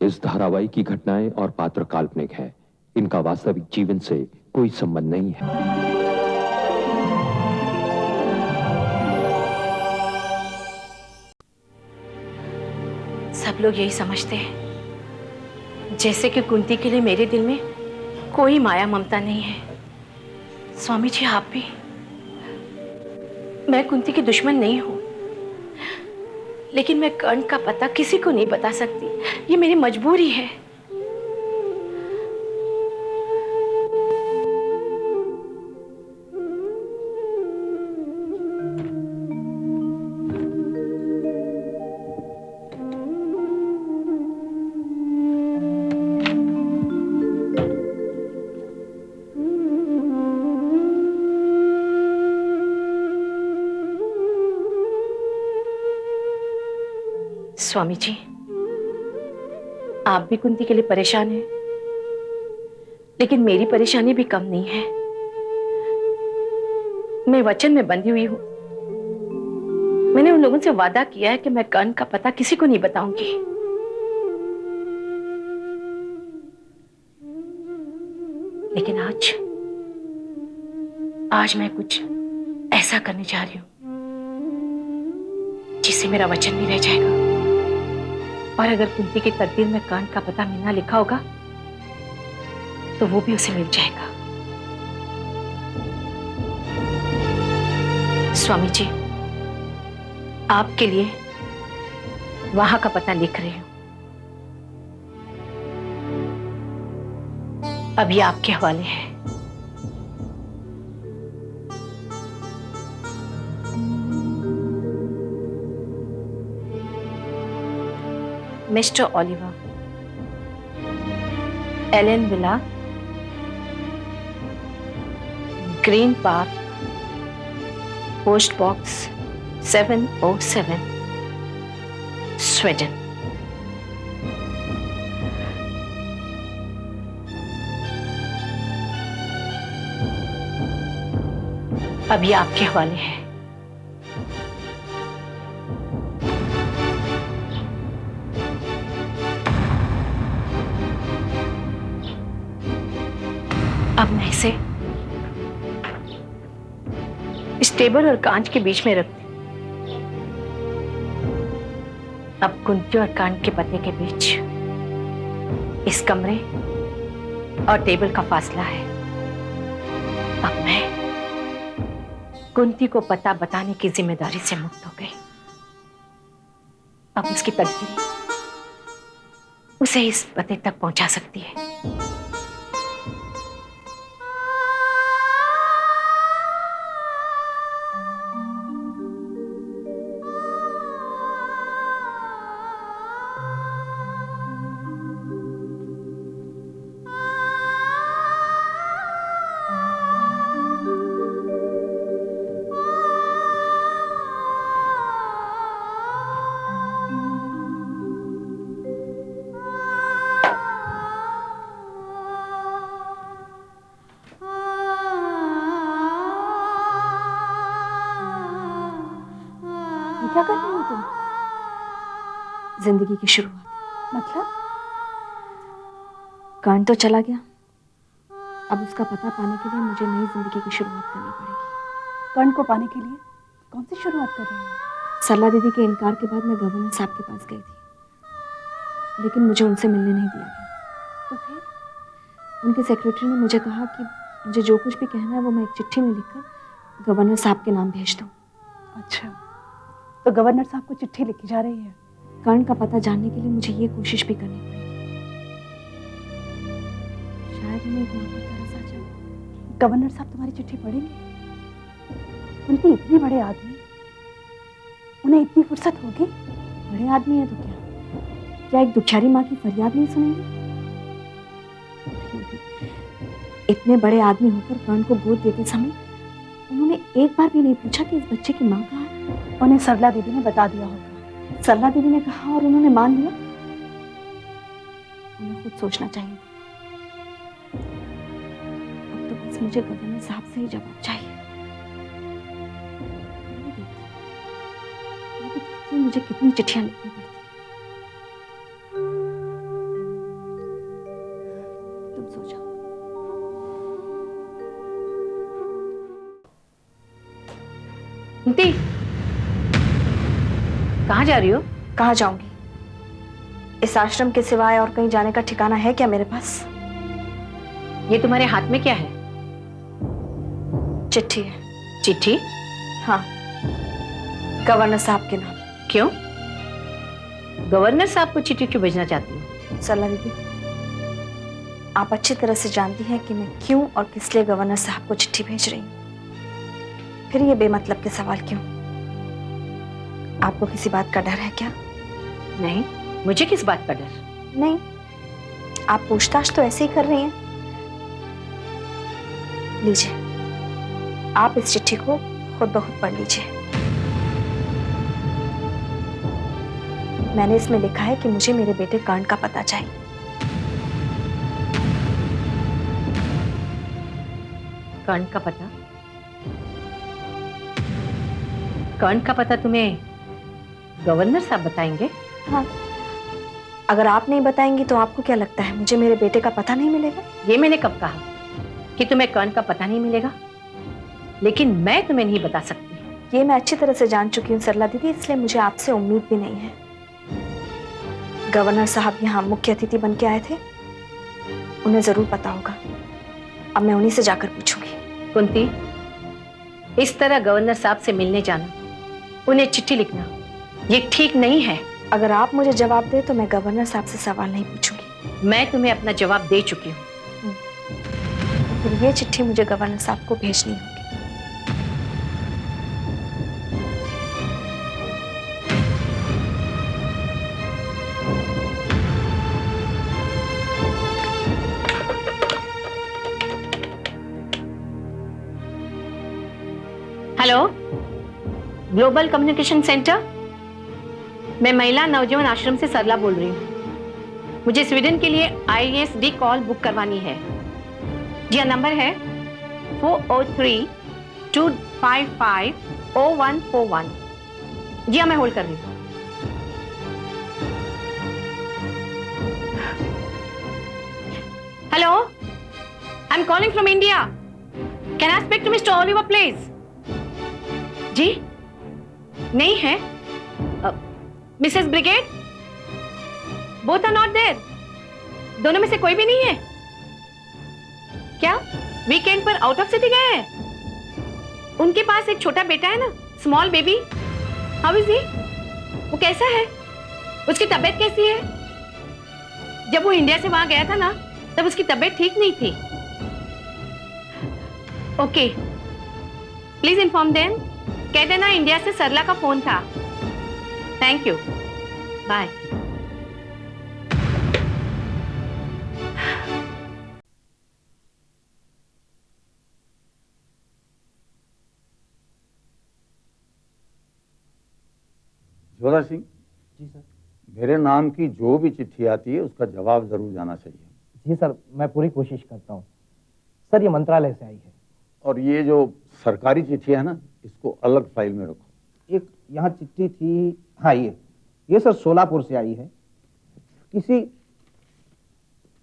इस धारावाहिक की घटनाएं और पात्र काल्पनिक है। इनका वास्तविक जीवन से कोई संबंध नहीं है। सब लोग यही समझते हैं जैसे कि कुंती के लिए मेरे दिल में कोई माया ममता नहीं है। स्वामी जी आप भी। मैं कुंती की दुश्मन नहीं हूं, लेकिन मैं कर्ण का पता किसी को नहीं बता सकती। ये मेरी मजबूरी है। स्वामी जी आप भी कुंती के लिए परेशान हैं, लेकिन मेरी परेशानी भी कम नहीं है। मैं वचन में बंधी हुई हूं। मैंने उन लोगों से वादा किया है कि मैं कर्ण का पता किसी को नहीं बताऊंगी। लेकिन आज मैं कुछ ऐसा करने जा रही हूं जिससे मेरा वचन भी रह जाएगा। और अगर कुंती की तकदीर में कर्ण का पता मिलना लिखा होगा तो वो भी उसे मिल जाएगा। स्वामी जी आपके लिए वहां का पता लिख रही हूं। अभी आपके हवाले है। Mister Oliver, Allen Villa, Green Park, post box 707, Sweden. अभी आपके हवाले है। अब मैं इसे इस टेबल और कांच के बीच में रखती। अब कुंती और कांच के पते के बीच इस कमरे और टेबल का फासला है। अब मैं कुंती को पता बताने की जिम्मेदारी से मुक्त हो गई। अब उसकी तकदीर उसे इस पते तक पहुंचा सकती है। क्या कर रही हो तुम? जिंदगी की शुरुआत। मतलब? कर्ण तो चला गया, अब उसका पता पाने के लिए मुझे नई जिंदगी की शुरुआत करनी पड़ेगी। कर्ण को पाने के लिए कौन सी शुरुआत कर रही हो? सरला दीदी के इनकार के बाद मैं गवर्नर साहब के पास गई थी, लेकिन मुझे उनसे मिलने नहीं दिया गया। तो फिर? उनके सेक्रेटरी ने मुझे कहा कि मुझे जो कुछ भी कहना है वो मैं एक चिट्ठी में लिखकर गवर्नर साहब के नाम भेज दूं। अच्छा, तो गवर्नर साहब को चिट्ठी लिखी जा रही है। कर्ण का पता जानने के लिए मुझे ये कोशिश भी करनी पड़ेगी। शायद उन्हें एक मौका तरस आ जाए। गवर्नर साहब तुम्हारी चिट्ठी पढ़ेंगे? उनके इतने बड़े आदमी, उन्हें इतनी फुर्सत होगी? बड़े आदमी है तो क्या एक दुखियारी माँ की फरियाद नहीं सुनेंगे? इतने बड़े आदमी होकर कर्ण को गोद देते समय उन्होंने एक बार भी नहीं पूछा कि इस बच्चे की माँ कहाँ है? उन्हें सरला दीदी ने बता दिया होगा। सरला दीदी ने कहा और उन्होंने मान लिया। उन्हें खुद सोचना चाहिए। अब तो बस मुझे गवर्नर साहब से ही जवाब चाहिए। मुझे कितनी चिट्ठियां लिखनी पड़ती। सो जाओ। कुंती, कहाँ जा रही हो? कहाँ जाऊंगी? इस आश्रम के सिवाय और कहीं जाने का ठिकाना है क्या मेरे पास? ये तुम्हारे हाथ में क्या है? चिट्ठी है। चिट्ठी? हाँ, गवर्नर साहब के नाम। क्यों? गवर्नर साहब को चिट्ठी क्यों भेजना चाहती हो? सरला दीदी, आप अच्छी तरह से जानती हैं कि मैं क्यों और किस लिए गवर्नर साहब को चिट्ठी भेज रही हूँ। फिर ये बेमतलब के सवाल क्यों? आपको किसी बात का डर है क्या? नहीं, मुझे किस बात का डर? नहीं, आप पूछताछ तो ऐसे ही कर रही हैं। लीजिए, आप इस चिट्ठी को खुद ब खुद पढ़ लीजिए। मैंने इसमें लिखा है कि मुझे मेरे बेटे कर्ण का पता चाहिए। कर्ण का पता? कर्ण का पता तुम्हें गवर्नर साहब बताएंगे? हाँ, अगर आप नहीं बताएंगी तो आपको क्या लगता है मुझे मेरे बेटे का पता नहीं मिलेगा? ये मैंने कब कहा कि तुम्हें कर्ण का पता नहीं मिलेगा? लेकिन मैं तुम्हें नहीं बता सकती। ये मैं अच्छी तरह से जान चुकी हूँ सरला दीदी, इसलिए मुझे आपसे उम्मीद भी नहीं है। गवर्नर साहब यहाँ मुख्य अतिथि बन के आए थे, उन्हें जरूर पता होगा। अब मैं उन्हीं से जाकर पूछूंगी। कुंती, इस तरह गवर्नर साहब से मिलने जाना, उन्हें चिट्ठी लिखना, ये ठीक नहीं है। अगर आप मुझे जवाब दे तो मैं गवर्नर साहब से सवाल नहीं पूछूंगी। मैं तुम्हें अपना जवाब दे चुकी हूँ। फिर ये चिट्ठी मुझे गवर्नर साहब को भेजनी होगी। Hello, global communication centre. मैं महिला नवजीवन आश्रम से सरला बोल रही हूँ। मुझे स्वीडन के लिए ISD कॉल बुक करवानी है। जी हाँ, नंबर है 403-255-0141। जी हाँ, मैं होल्ड कर रही हूँ। Hello, I am calling from India. Can I speak to mister Oliver please? जी नहीं है। Mrs Brigade, both are not there. दोनों में से कोई भी नहीं है क्या? वीकेंड पर आउट ऑफ सिटी गए हैं? उनके पास एक छोटा बेटा है ना, small baby. How is he? वो कैसा है? उसकी तबीयत कैसी है? जब वो इंडिया से वहां गया था ना, तब उसकी तबीयत ठीक नहीं थी। Okay, please inform them. कह देना इंडिया से सरला का फोन था। Thank you, bye. Jodha Singh, जी सर। मेरे नाम की जो भी चिट्ठी आती है उसका जवाब जरूर जाना चाहिए। जी सर, मैं पूरी कोशिश करता हूँ। सर, ये मंत्रालय से आई है। और ये जो सरकारी चिट्ठी है ना, इसको अलग फाइल में रखो। एक यहाँ चिट्ठी थी, हाँ ये सर सोलापुर से आई है, किसी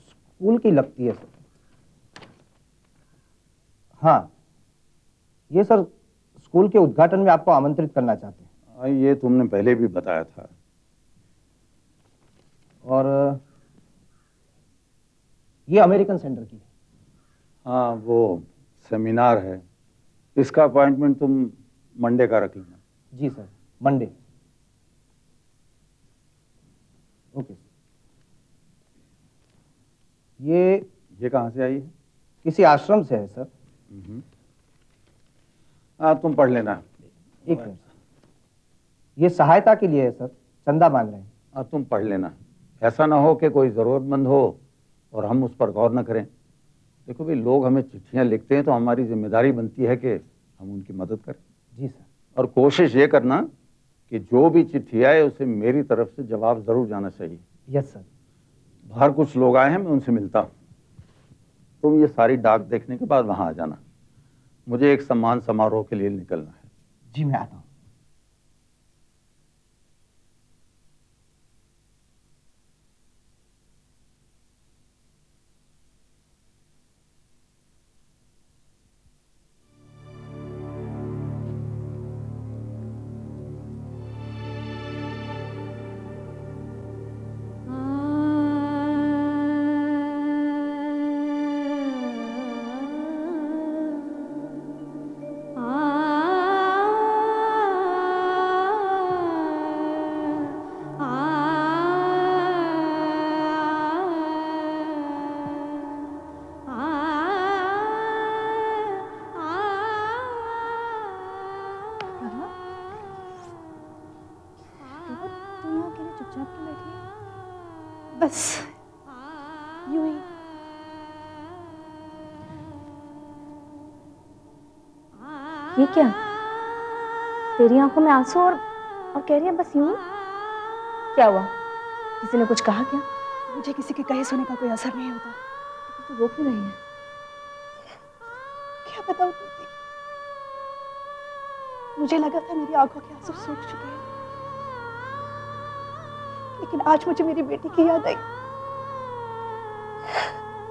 स्कूल की लगती है सर। हाँ, ये सर स्कूल के उद्घाटन में आपको आमंत्रित करना चाहते हैं। ये तुमने पहले भी बताया था। और ये अमेरिकन सेंटर की है। हाँ, वो सेमिनार है, इसका अपॉइंटमेंट तुम मंडे का रख लेना। जी सर, मंडे। ओके। ये कहाँ से आई है? किसी आश्रम से है सर। हाँ, तुम पढ़ लेना। एक मिनट, ये सहायता के लिए है सर, चंदा मांग रहे हैं। हाँ, तुम पढ़ लेना। ऐसा ना हो कि कोई जरूरतमंद हो और हम उस पर गौर न करें। देखो भाई, लोग हमें चिट्ठियां लिखते हैं तो हमारी जिम्मेदारी बनती है कि हम उनकी मदद करें। जी सर। और कोशिश ये करना कि जो भी चिट्ठी आए उसे मेरी तरफ से जवाब जरूर जाना चाहिए। Yes sir. बाहर कुछ लोग आए हैं, मैं उनसे मिलता हूँ। तुम ये सारी डाक देखने के बाद वहां आ जाना। मुझे एक सम्मान समारोह के लिए निकलना है। जी, मैं आता हूँ। बस यूं ही। ये क्या? तेरी आंखों में आंसू और कह रही है बस यूं ही? क्या हुआ? किसी ने कुछ कहा क्या? मुझे किसी के कहे सुने का कोई असर नहीं होता। तो रो क्यों रही है? क्या बताऊं तुझे? मुझे लगा था मेरी आंखों के आंसू सूख चुके हैं, लेकिन आज मुझे मेरी बेटी की याद आई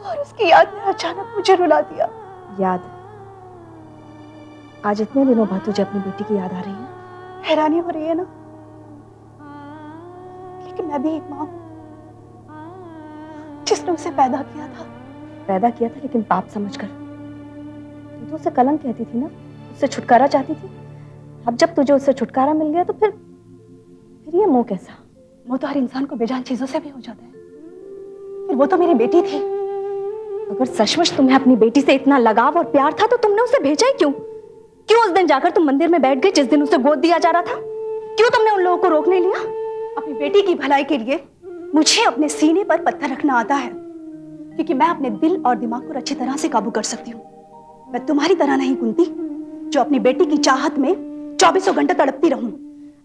और उसकी याद ने अचानक मुझे रुला दिया। याद? आज इतने दिनों बाद तुझे अपनी बेटी की याद आ रही है? हैरानी हो रही है ना, लेकिन मैं भी एक माँ हूँ जिसने उसे पैदा किया था। पैदा किया था लेकिन पाप समझकर। तू तो उसे कलंक कहती थी ना, उससे छुटकारा चाहती थी। अब जब तुझे उससे छुटकारा मिल गया तो फिर ये मोह कैसा? वो तो हर इंसान को बेजान चीजों से भी हो जाता है। फिर वो तो मेरी बेटी थी। अगर सचमुच तुम्हें अपनी बेटी से इतना लगाव और प्यार था तो तुमने उसे भेजा ही क्यों? क्यों उस दिन जाकर तुम मंदिर में बैठ गए जिस दिन उसे गोद दिया जा रहा था? क्यों तुमने उन लोगों को रोक नहीं लिया? अपनी बेटी की भलाई के लिए मुझे अपने सीने पर पत्थर रखना आता है, क्योंकि मैं अपने दिल और दिमाग को अच्छी तरह से काबू कर सकती हूँ। मैं तुम्हारी तरह नहीं कुंती, जो अपनी बेटी की चाहत में 24 घंटे तड़पती रहूं।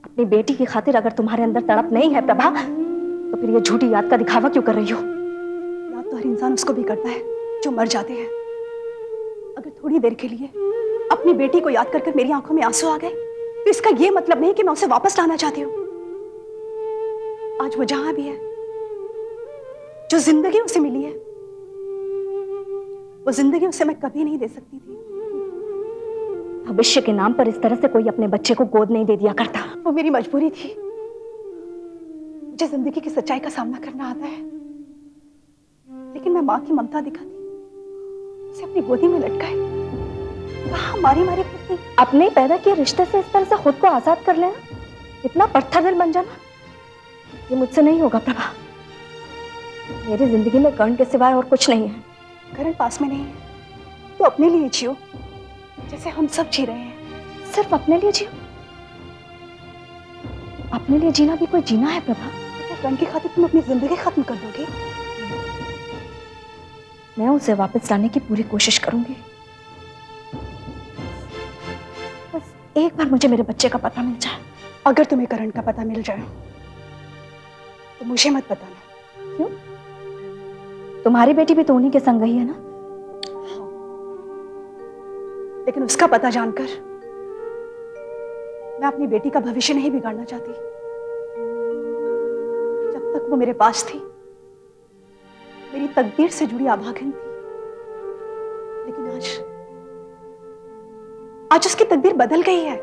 अपनी बेटी की खातिर अगर तुम्हारे अंदर तड़प नहीं है प्रभा, तो फिर ये झूठी याद का दिखावा क्यों कर रही हो? याद तो हर इंसान उसको भी करता है जो मर जाते हैं। अगर थोड़ी देर के लिए अपनी बेटी को याद कर मेरी आंखों में आंसू आ गए, तो इसका यह मतलब नहीं कि मैं उसे वापस लाना चाहती हूँ। आज वो जहां भी है, जो जिंदगी उसे मिली है, वो जिंदगी उसे मैं कभी नहीं दे सकती थी। भविष्य के नाम पर इस तरह से कोई अपने बच्चे को गोद नहीं दे दिया करता। वो मेरी मजबूरी थी। मुझे जिंदगी की सच्चाई का सामना करना आता है, लेकिन मैं माँ की ममता दिखाती, उसे अपनी गोदी में लटकाए, कहाँ मारी मारी पड़ती। अपने पैदा किए रिश्ते से इस तरह से खुद को आजाद कर लेना, इतना पत्थर दिल बन जाना, ये मुझसे नहीं होगा प्रभा। मेरी जिंदगी में कर्ण के सिवाय और कुछ नहीं है। कर्ण पास में नहीं है तो अपने लिए जियो, जैसे हम सब जी रहे हैं। सिर्फ अपने लिए जियो? अपने लिए जीना भी कोई जीना है प्रभा? क्या कर्ण की खातिर तुम अपनी जिंदगी खत्म कर दोगे? मैं उसे वापस लाने की पूरी कोशिश करूंगी। बस एक बार मुझे मेरे बच्चे का पता मिल जाए। अगर तुम्हें कर्ण का पता मिल जाए तो मुझे मत बताना। क्यों? तुम्हारी बेटी भी तो उन्हीं के संग गई है ना? लेकिन उसका पता जानकर मैं अपनी बेटी का भविष्य नहीं बिगाड़ना चाहती। जब तक वो मेरे पास थी, मेरी तकदीर से जुड़ी आभागन थी, लेकिन आज उसकी तकदीर बदल गई है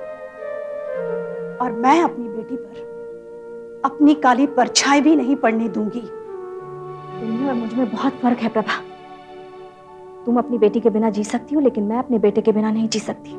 और मैं अपनी बेटी पर अपनी काली परछाई भी नहीं पड़ने दूंगी। तुम्हें और मुझ में बहुत फर्क है प्रभा। तुम अपनी बेटी के बिना जी सकती हो, लेकिन मैं अपने बेटे के बिना नहीं जी सकती।